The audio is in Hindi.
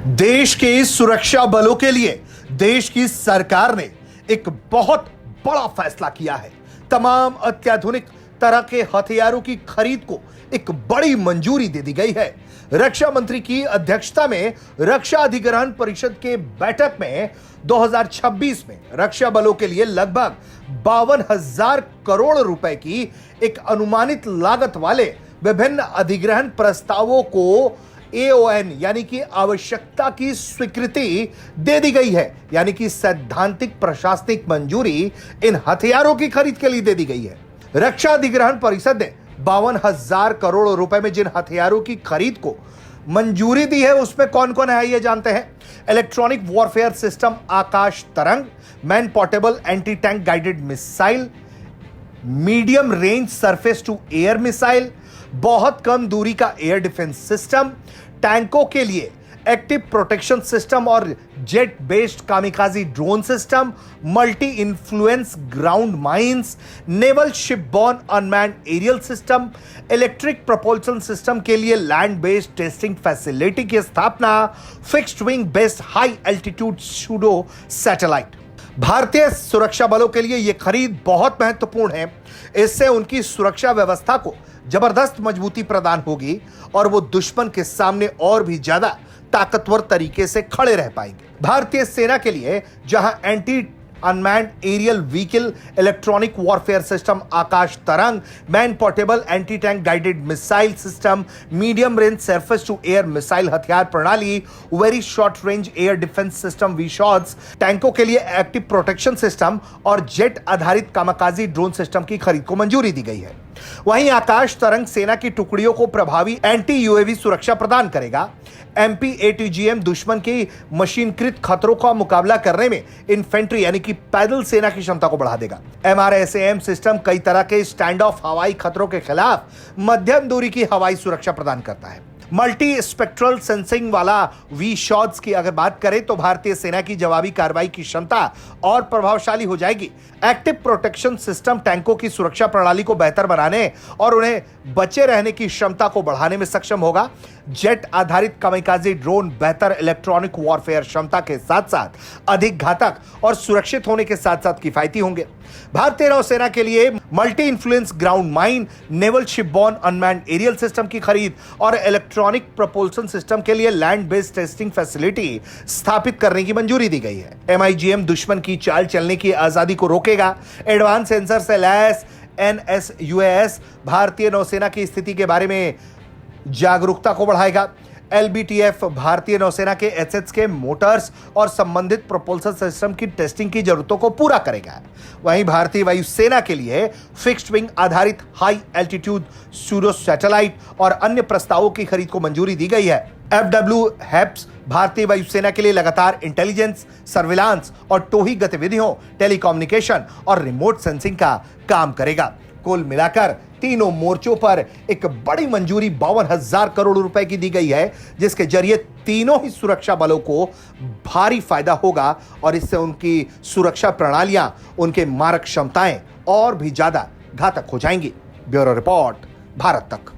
देश के सुरक्षा बलों के लिए देश की सरकार ने एक बहुत बड़ा फैसला किया है। तमाम अत्याधुनिक तरह के हथियारों की खरीद को एक बड़ी मंजूरी दे दी गई है। रक्षा मंत्री की अध्यक्षता में रक्षा अधिग्रहण परिषद के बैठक में 2026 में रक्षा बलों के लिए लगभग 52,000 करोड़ रुपए की एक अनुमानित लागत वाले विभिन्न अधिग्रहण प्रस्तावों को AON यानी कि आवश्यकता की स्वीकृति दे दी गई है, यानी कि सैद्धांतिक प्रशासनिक मंजूरी इन हथियारों की खरीद के लिए दे दी गई है। रक्षा अधिग्रहण परिषद ने 52,000 करोड़ रुपए में जिन हथियारों की खरीद को मंजूरी दी है उसमें कौन कौन है ये जानते हैं। Electronic warfare system Akash Tarang, man portable anti tank guided missile, medium range surface to air missile, बहुत कम दूरी का एयर डिफेंस सिस्टम, टैंकों के लिए एक्टिव प्रोटेक्शन सिस्टम और jet based kamikaze drone system, multi influence ground mines, naval shipborne unmanned aerial system, electric propulsion system के लिए लैंड बेस्ड टेस्टिंग फैसिलिटी की स्थापना, fixed wing based high altitude pseudo satellite. भारतीय सुरक्षा बलों के लिए यह खरीद बहुत महत्वपूर्ण है। इससे उनकी सुरक्षा व्यवस्था को जबरदस्त मजबूती प्रदान होगी और वो दुश्मन के सामने और भी ज्यादा ताकतवर तरीके से खड़े रह पाएंगे। भारतीय सेना के लिए जहां anti unmanned aerial vehicle, electronic warfare system Akash Tarang, man portable anti tank guided missile system, medium range surface to air missile हथियार प्रणाली, very short range air defence system VSHORADS, टैंकों के लिए एक्टिव प्रोटेक्शन सिस्टम और जेट आधारित कामाकाजी ड्रोन सिस्टम की खरीद को मंजूरी दी गई है। वहीं आकाश तरंग सेना की टुकड़ियों को प्रभावी एंटी यूएवी सुरक्षा प्रदान करेगा। MPATGM दुश्मन की मशीनकृत खतरों का मुकाबला करने में इन्फेंट्री यानी कि पैदल सेना की क्षमता को बढ़ा देगा। MRSAM सिस्टम कई तरह के स्टैंड ऑफ हवाई खतरों के खिलाफ मध्यम दूरी की हवाई सुरक्षा प्रदान करता है। मल्टी स्पेक्ट्रल सेंसिंग वाला वी शॉट्स की अगर बात करें तो भारतीय सेना की जवाबी कार्रवाई की क्षमता और प्रभावशाली हो जाएगी। एक्टिव प्रोटेक्शन सिस्टम टैंकों की सुरक्षा प्रणाली को बेहतर बनाने और उन्हें बचे रहने की क्षमता को बढ़ाने में सक्षम होगा। जेट आधारित कामिकाजी ड्रोन बेहतर इलेक्ट्रॉनिक वॉरफेयर क्षमता के साथ साथ अधिक घातक और सुरक्षित होने के साथ साथ किफायती होंगे। भारतीय नौसेना के लिए multi influence ground mine, naval shipborne unmanned aerial system की खरीद और इलेक्ट्रॉनिक प्रपोल्सन सिस्टम के लिए लैंड बेस्ड टेस्टिंग फैसिलिटी स्थापित करने की मंजूरी दी गई है। MIGM दुश्मन की चाल चलने की आजादी को रोकेगा। एडवांस सेंसर से लैस NSUAS भारतीय नौसेना की स्थिति के बारे में जागरूकता को बढ़ाएगा। LBTF भारतीय नौसेना के एसेट्स के मोटर्स और संबंधित प्रोपल्सन सिस्टम की टेस्टिंग की जरूरतों को पूरा करेगा। वहीं भारतीय वायुसेना के लिए फिक्स्ड विंग आधारित हाई एल्टीट्यूड सूडो सैटेलाइट और अन्य प्रस्तावों की खरीद को मंजूरी दी गई है। FWHEPS भारतीय वायुसेना के लिए लगातार इंटेलिजेंस, सर्विलांस और टोही गतिविधियों, टेलीकम्युनिकेशन और रिमोट सेंसिंग का काम करेगा। कुल मिलाकर तीनों मोर्चों पर एक बड़ी मंजूरी 52,000 करोड़ रुपए की दी गई है, जिसके जरिए तीनों ही सुरक्षा बलों को भारी फायदा होगा और इससे उनकी सुरक्षा प्रणालियां, उनके मारक क्षमताएं और भी ज्यादा घातक हो जाएंगी। ब्यूरो रिपोर्ट, भारत तक।